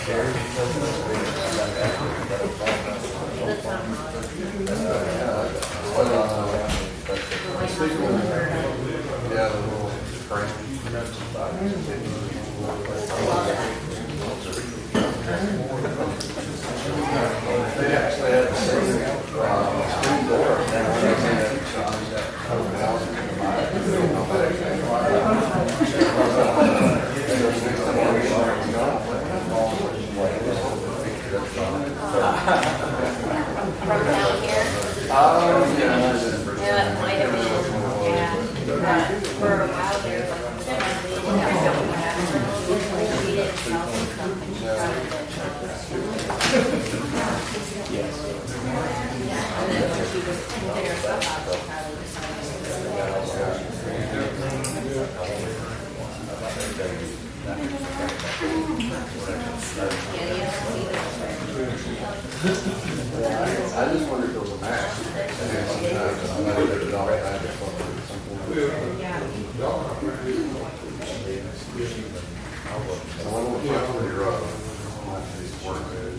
Yeah, the little frame. They actually had the same screen door. From down here? Oh, yeah. Yeah, it might have been, yeah. For a while there, we didn't sell something. Yes. And then when she was picking herself out, she probably I just wonder if it was a match. I know they did all that. I wonder what that's pretty rough. How much these work is.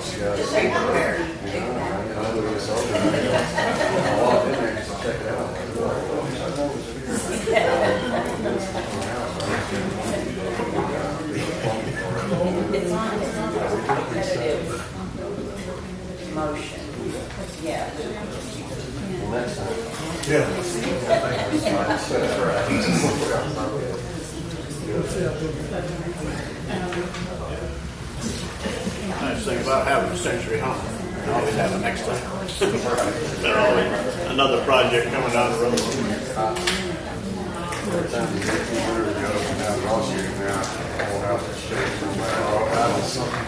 just be prepared. It's not a repetitive motion. Yeah. Nice thing about having a century home, you always have an next time. There's always another project coming down the road. Every time you get through the go from down Wall Street now, pull out the shit from there. Oh, that was something.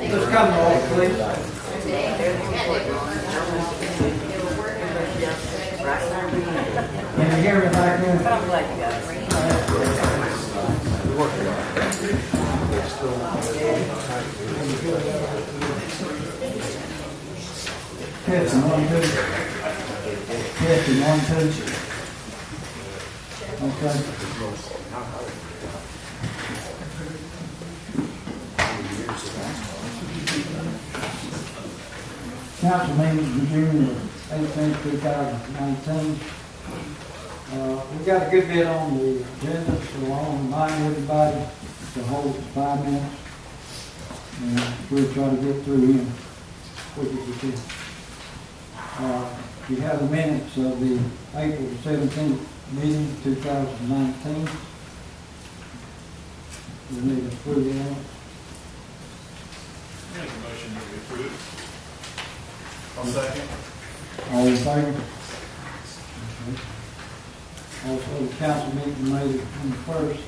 Just come on, please. Can you hear me back there? I'm glad you got it. Testing, 1, 2. Testing, 1, 2. Okay. Council meeting June the 18th, 2019. We got a good bit on the agenda, so I want to remind everybody to hold it 5 minutes. And we'll try to get through here as quick as we can. You have the minutes of the April 17th meeting, 2019. We need to approve it. Make a motion to approve. I'll second. All in favor? Okay. Also, the council meeting May the 21st,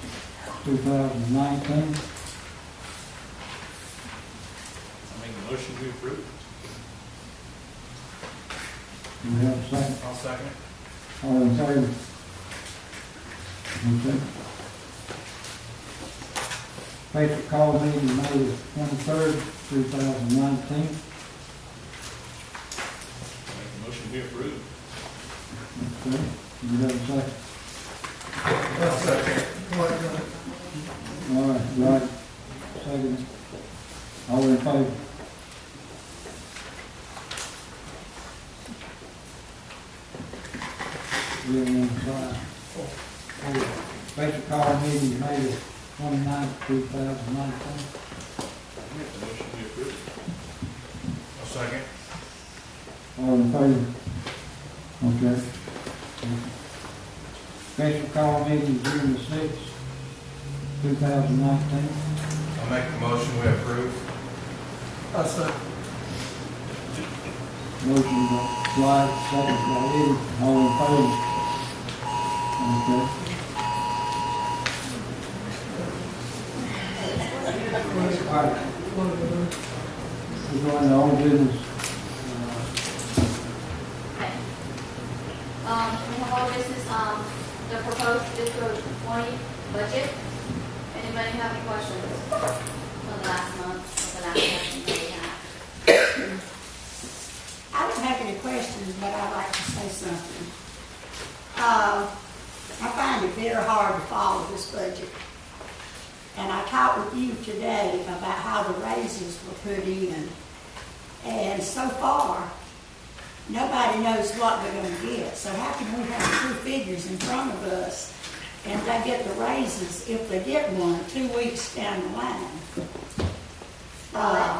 2019. I make a motion to approve. Do we have a second? I'll second. All in favor? Okay. Special call meeting May the 23rd, 2019. Make a motion to approve. Okay. Do we have a second? I'll second. All right, right, second. All in favor? We have one side. Special call meeting May the 29th, 2019. Make a motion to approve. I'll second. All in favor? Okay. Special call meeting June the 6th, 2019. I'll make the motion we approve. Motion by Clyde, second by Eddie, all in favor? Okay. All right. We're going to old business. Okay. We have all business, the proposed fiscal 20 budget. Anybody have any questions from the last month, or the last session that we had? I don't have any questions, but I'd like to say something. I find it very hard to follow this budget. And I talked with you today about how the raises were put in. And so far, nobody knows what they're going to get. So how can we have two figures in front of us and they get the raises if they get one 2 weeks down the line?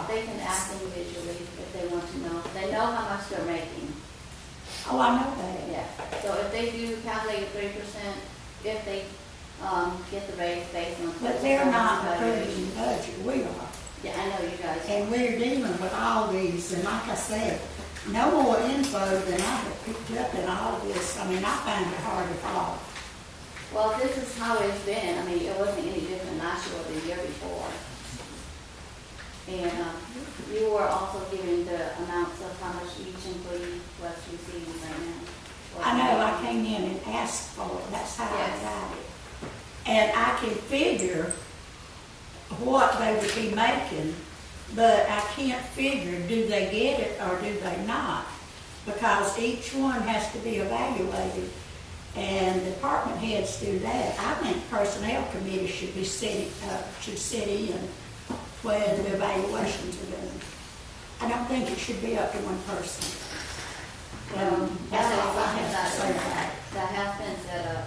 They can ask individually if they want to know. They know how much they're making. Oh, I know that. Yeah. So if they do calculate 3%, if they get the raise based on. But they're not evaluation. approving the budget, we are. Yeah, I know you guys. And we're dealing with all these, and like I said, no more info than I have picked up in all of this. I mean, I find it hard to follow. Well, this is how it's been. I mean, it wasn't any different last year or the year before. And you were also giving the amounts of how much each employee was receiving right now. I know I came in and asked for it, that's how I Yes. got it. And I can figure what they would be making, but I can't figure, do they get it or do they not? Because each one has to be evaluated, and department heads do that. I think personnel committee should be should sit in when the evaluations are done. I don't think it should be up to one person. That's all I have to say about it. That has been set up.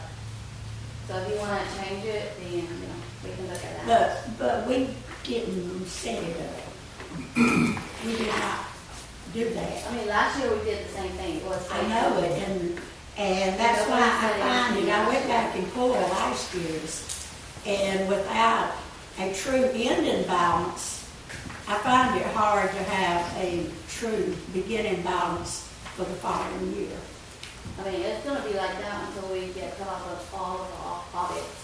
So if you want to change it, then, you know, we can look at that. But we didn't set it up. We did not do that. I mean, last year we did the same thing. It was. I know it, and that's why I find it, I went back and pulled last year's, and without a true ending balance, I find it hard to have a true beginning balance for the following year. I mean, it's gonna be like that until we get cut off of all of the audits.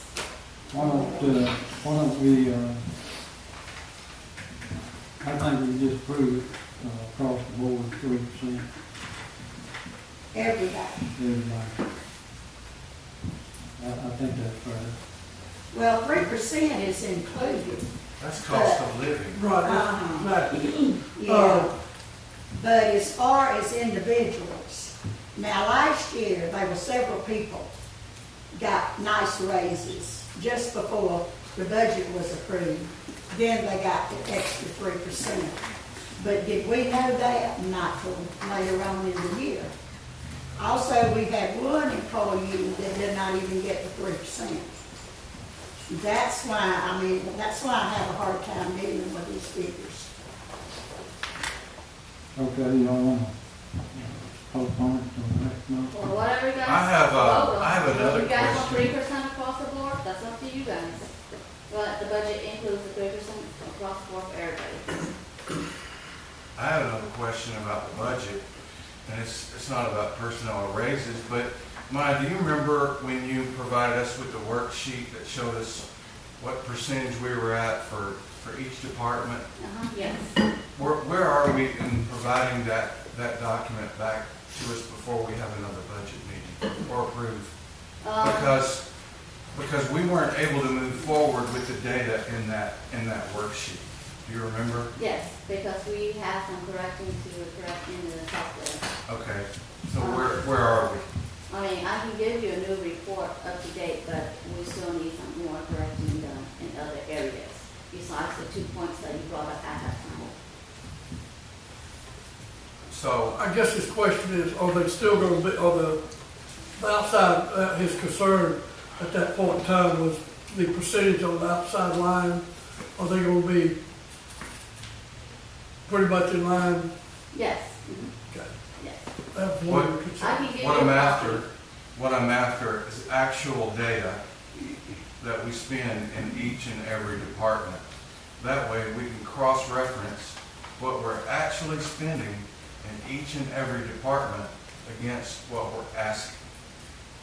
Why don't we, I think we just prove it, across the board, 3%, Everybody. everybody. I think that's fair. Well, 3% is included. That's cost of living. Uh-huh. Yeah, but as far as individuals, now last year, there were several people got nice raises just before the budget was approved. Then they got the extra 3%. But did we know that? Not till later on in the year. Also, we had one employee that did not even get the 3%. That's why I have a hard time dealing with these figures. Okay, you don't want to postpone it till next month? Or whatever you guys. I have vote on. another If you guys want question. 3% across the board, that's up to you guys. But the budget includes the 3% across the board for everybody. I have another question about the budget, and it's not about personnel or raises, but Maya, do you remember when you provided us with the worksheet that showed us what percentage we were at for each department? Yes. Where are we in providing that document back to us before we have another budget meeting or approve? Because we weren't able to move forward with the data in that worksheet. Do you remember? Yes, because we have some correcting to correct in the software. Okay, so where are we? I mean, I can give you a new report up to date, but we still need some more correcting done in other areas, besides the 2 points that you brought up at that time. So, I guess his question is, are they still going to be, are the outside, his concern at that point in time was the percentage on the outside line, are they going to be pretty much in line? Yes. Okay. Yes. That's one I concern. can give you what a I'm after is actual data that we spend in each and every department. That way we can cross-reference what we're actually spending in each and every department against what we're asking.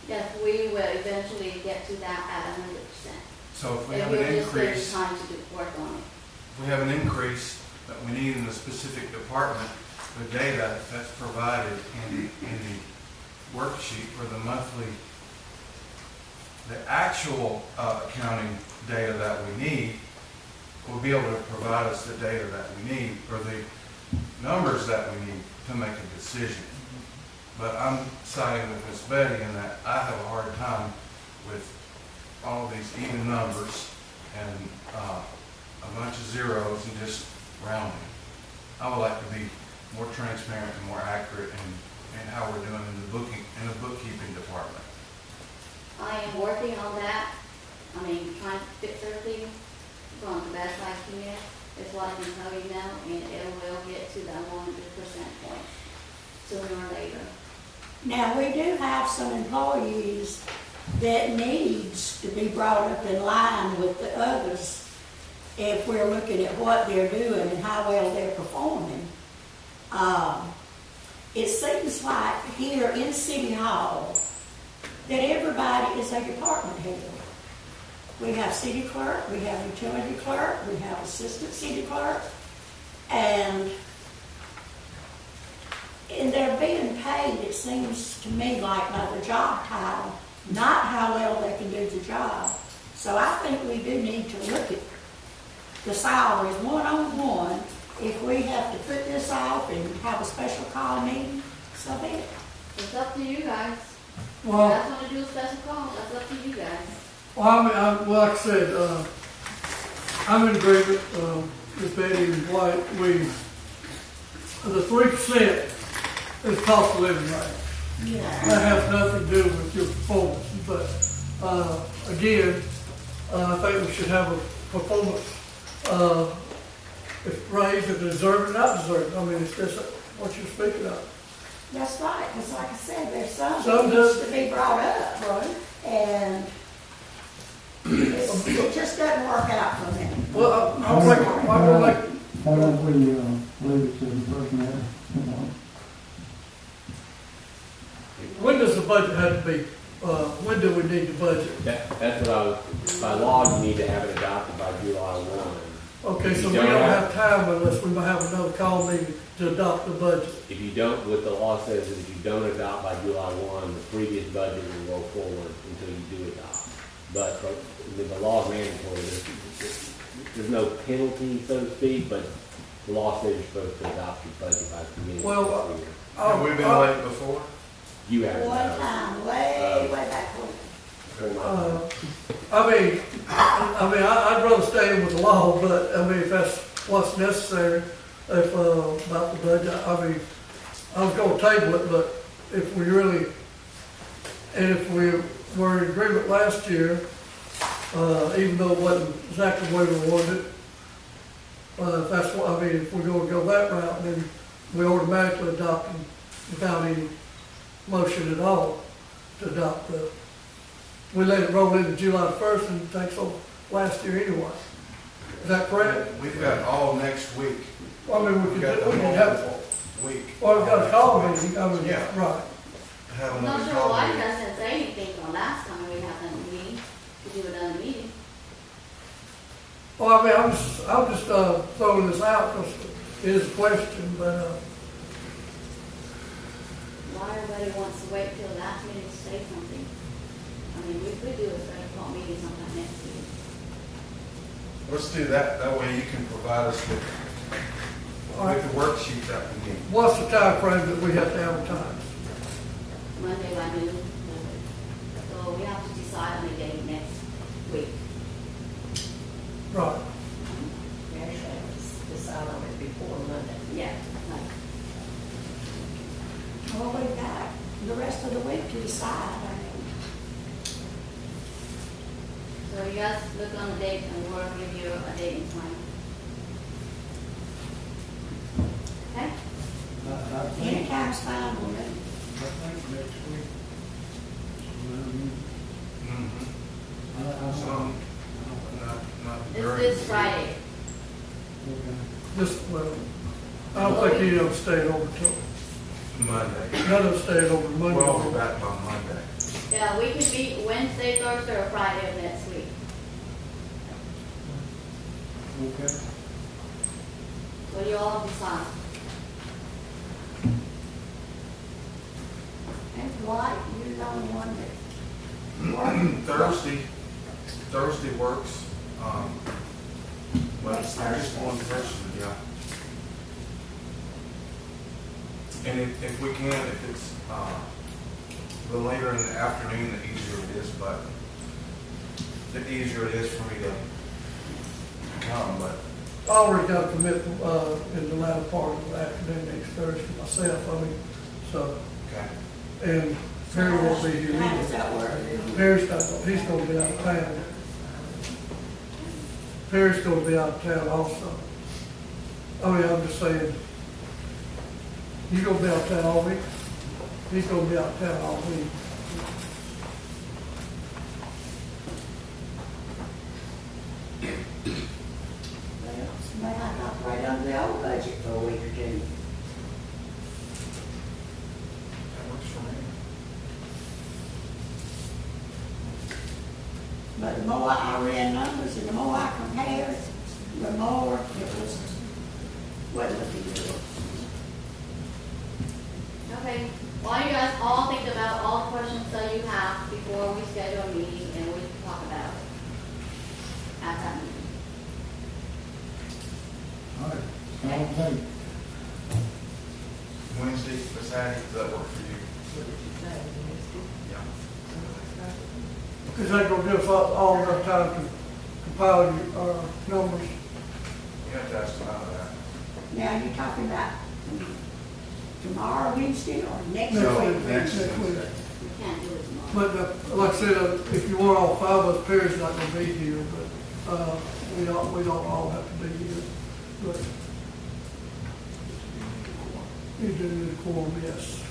Yes, we will eventually get to that at 100%. So if we If have we're an just taking increase, time to do work on it. if we have an increase that we need in a specific department, the data that's provided in the worksheet for the monthly, the actual accounting data that we need, will be able to provide us the data that we need, or the numbers that we need to make a decision. But I'm siding with Ms. Betty in that I have a hard time with all these even numbers and a bunch of zeros and just rounding. I would like to be more transparent and more accurate in how we're doing in the bookkeeping department. I am working on that. I mean, trying to fix everything from the best I can, is what I can tell you now, and it will get to that 100% point sooner or later. Now, we do have some employees that needs to be brought up in line with the others if we're looking at what they're doing and how well they're performing. It seems like here in City Hall that everybody is a department head. We have city clerk, we have utility clerk, we have assistant city clerk, and they're being paid, it seems to me, like by the job title, not how well they can do the job. So I think we do need to look at the salaries one-on-one. If we have to put this off and have a special call meeting, so be it. It's up to you guys. Well, That's want to do a special call, that's up to you guys. well, I mean, like I said, I'm in agreement with Betty and Dwight. The 3% is cost of living rate. That has nothing to do with your performance. But again, I think we should have a performance raise if they deserve it or not deserve it. I mean, it's just what you're speaking of. That's right, because like I said, there's some Some that needs to be brought up, Right. and it just doesn't work out for me. Well, I'll make, How about we leave it to the personnel? when does the budget have to be, when do we need the budget? That's what I was, by law, you need to have it adopted by July 1. Okay, so we don't have time unless we have another call meeting to adopt the budget. If you don't, what the law says is if you don't adopt by July 1, the previous budget will roll forward until you do adopt. But the law is mandatory. There's no penalty, so to speak, but the law says you're supposed to adopt your budget by the beginning Well, of the year. Have we been late before? You have One it. time, way back when. I'd rather stay with the law, but I mean, if that's what's necessary, if, about the budget, I mean, I was gonna table it, but if we really, and if we were in agreement last year, even though it wasn't exactly the way we wanted it, if that's what, I mean, if we're gonna go that route, then we automatically adopt them without any motion at all to adopt the, we let it roll into July 1st and it takes over last year anyway. Is that correct? We've got all next week. I mean, we We've could, got the we could whole have, week. well, we've got a call meeting, I mean, Yeah. right. Have I'm another not sure call why you meeting. guys didn't say anything from last time we had that meeting, because you were done the meeting. Well, I mean, I'm just throwing this out because it is a question, but, Why everybody wants to wait till the last meeting to say something? I mean, we could do a special call meeting sometime next week. Let's do that. That way you can provide us with the worksheet that we need. what's the time frame that we have to advertise? Monday by noon. So we have to decide on a date next week. Right. Decide on it before Monday. Yeah, like, Well, we've got the rest of the week to decide. I mean, so you guys look on the date and we'll give you a date and time. Okay? I think, anytime's fine with me. next week. Mm-hmm. I Some, not It's very. this Friday. okay. This, well, I don't think any of them stayed over till, Monday. none of them stayed over Monday. Well, we're back on Monday. Yeah, we could be Wednesday, Thursday, or Friday of next week. Okay. So you all decide. And Dwight, you're the only one that works. Thursday works. But it's just one person, yeah. And if we can, if it's, the later in the afternoon, the easier it is, but the easier it is for me to come, but I already got a commitment, in the latter part of the afternoon next Thursday myself, I mean, so, okay. and Perry won't be here How does either. that work? Perry's not, he's gonna be out of town. Perry's gonna be out of town also. I mean, I'm just saying, you gonna be out of town all week? He's gonna be out of town all week. Well, somebody might operate under the old budget for a week or two. That works for me. But the more I read numbers and the more I compared, the more it wasn't looking good. Okay, while you guys all think about all the questions that you have before we schedule a meeting and we can talk about it at that meeting. All right. Okay. Wednesday, Saturday, does that work for you? Yeah. Is that gonna give us all enough time to compile your, numbers? You have to ask them out of that. Now, you're talking about tomorrow, Wednesday, or next No, week? Next week. Wednesday. We can't do it tomorrow. But, like I said, if you want all five of us, Perry's not gonna be here, but, we don't all have to be here. But you do need a quorum, yes.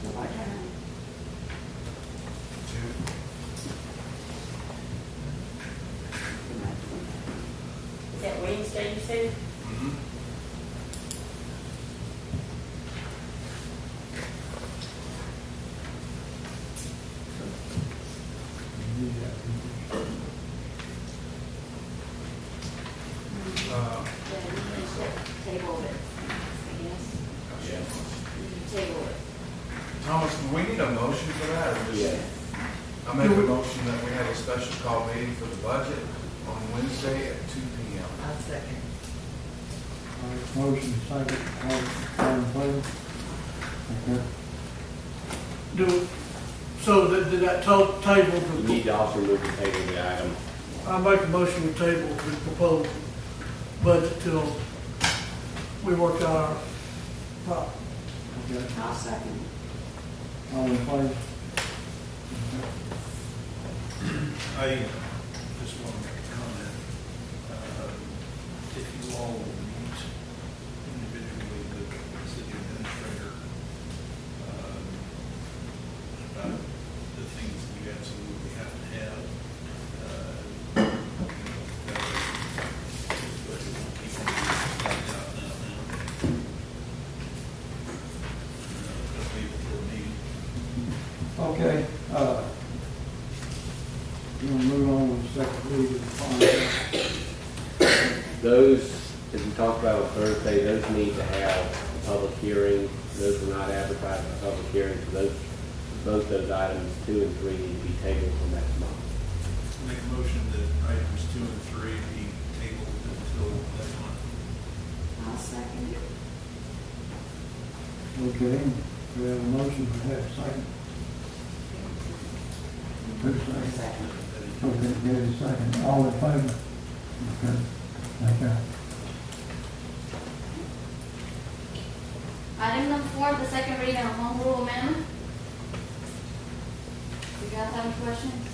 So what time? Two. Is that Wednesday, you said? Mm-hmm. Yeah, you can just table it, I guess. Yeah. You can table it. Thomas, do we need a motion for that, or just? Yeah. I make a motion that we have a special call meeting for the budget on Wednesday at 2 p.m. I'll second. All right, motion second, all in favor? Okay. Did that table, You need to also move the table of the item. I make a motion to table the proposed budget till we work out our problem. Okay. I'll second. All in favor? I just want to make a comment. If you all will meet individually with the city administrator about the things that you absolutely have to have, those need to have a public hearing. Those were not advertised as public hearings, so both those items, 2 and 3, need to be tabled for next month. Make a motion that items 2 and 3 be tabled until next month. I'll second it. Okay, we have a motion for that, second. Who's second? Second. Okay, give it a second, all in favor? Okay, okay. Item number 4, the second reading of home rule amendment. You guys have any questions?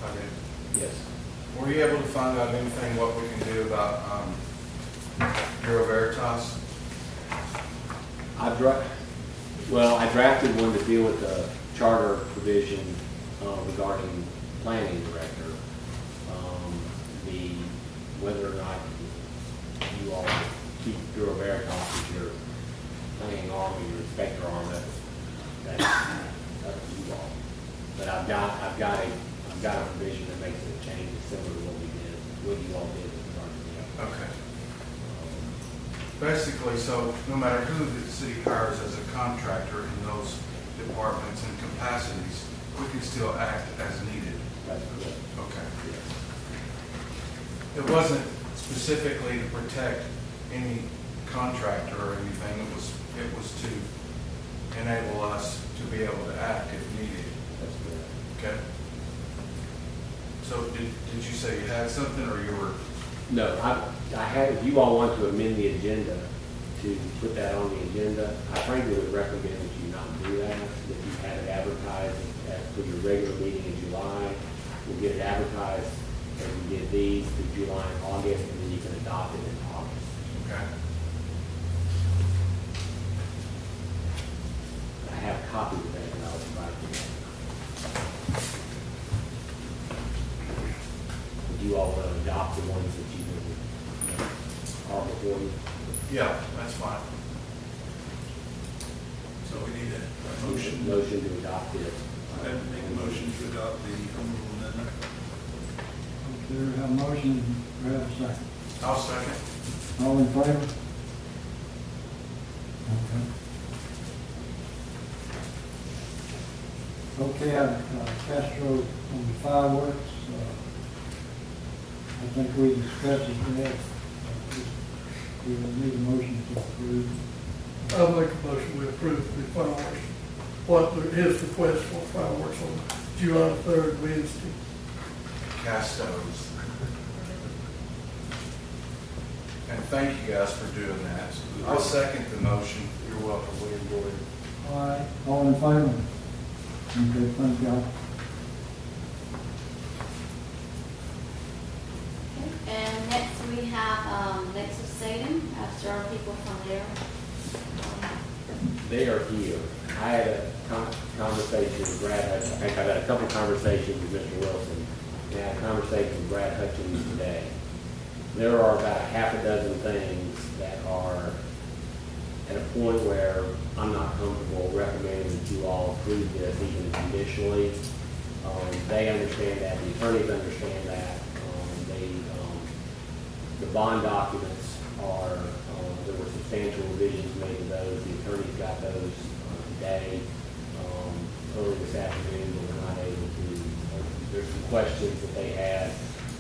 Okay. Yes. Were you able to find out anything what we can do about Bureau Veritas? I drafted one to deal with the charter provision regarding planning director. Whether or not you all keep Bureau Veritas as your planning arm or your inspector arm, that's up to you all. But I've got a provision that makes it change similar to what you all did with regard to the Okay. Basically, so no matter who the city hires as a contractor in those departments and capacities, we can still act as needed. That's correct. Okay. It wasn't specifically to protect any contractor or anything. It was to enable us to be able to act if needed. That's correct. Okay. So did you say you had something, or you were? No, I had, if you all want to amend the agenda to put that on the agenda, I frankly would recommend that you not do that, that you have it advertised for your regular meeting in July. We'll get it advertised, and we get these through July and August, and then you can adopt it in August. Okay. I have copies of that, and I'll provide you. Would you all want to adopt the ones that you are before you? Yeah, that's fine. So we need a motion. Motion to adopt it. I'd make a motion to adopt the home rule amendment. Okay, we have a motion, we have a second. I'll second. All in favor? Okay. Okay, Castro on the fireworks, I think we discussed it today. We will need a motion to approve. I'll make a motion, we approve the fireworks. His request for fireworks on July 3rd, Wednesday. Castos. And thank you guys for doing that. I'll second the motion. You're welcome, William Boyd. All right, all in favor? Okay, thank y'all. Okay. And next we have, next is Statham. I have several people from there. They are here. I had a conversation with Brad Hutchins. I think I've had a couple conversations with Mr. Wilson. And I had a conversation with Brad Hutchins today. There are about half a dozen things that are at a point where I'm not comfortable recommending that you all approve this even conditionally. They understand that, the attorneys understand that. The bond documents are, there were substantial revisions made to those. The attorneys got those today, early this afternoon, but we're not able to. There's some questions that they had.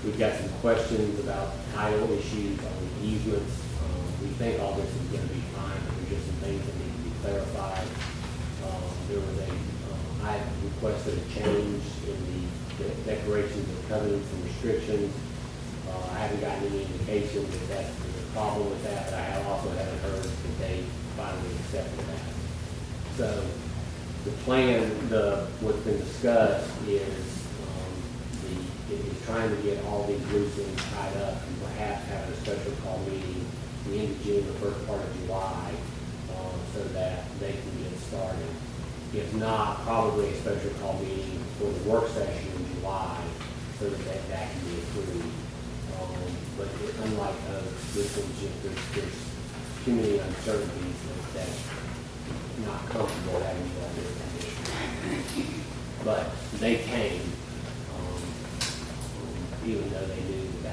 We've got some questions about title issues on easements. We think all this is going to be fine, but there's just some things that need to be clarified. There was I requested a change in the declarations of covenants and restrictions. I haven't gotten any indication that there's a problem with that, but I also haven't heard that they finally accepted that. So the plan, what's been discussed is trying to get all these loose ends tied up and perhaps having a special call meeting the end of June, the first part of July, so that they can get started. If not, probably a special call meeting for the work session in July so that can be approved. But unlike this one, there's too many uncertainties that's not comfortable having you on this condition. But they came, even though they knew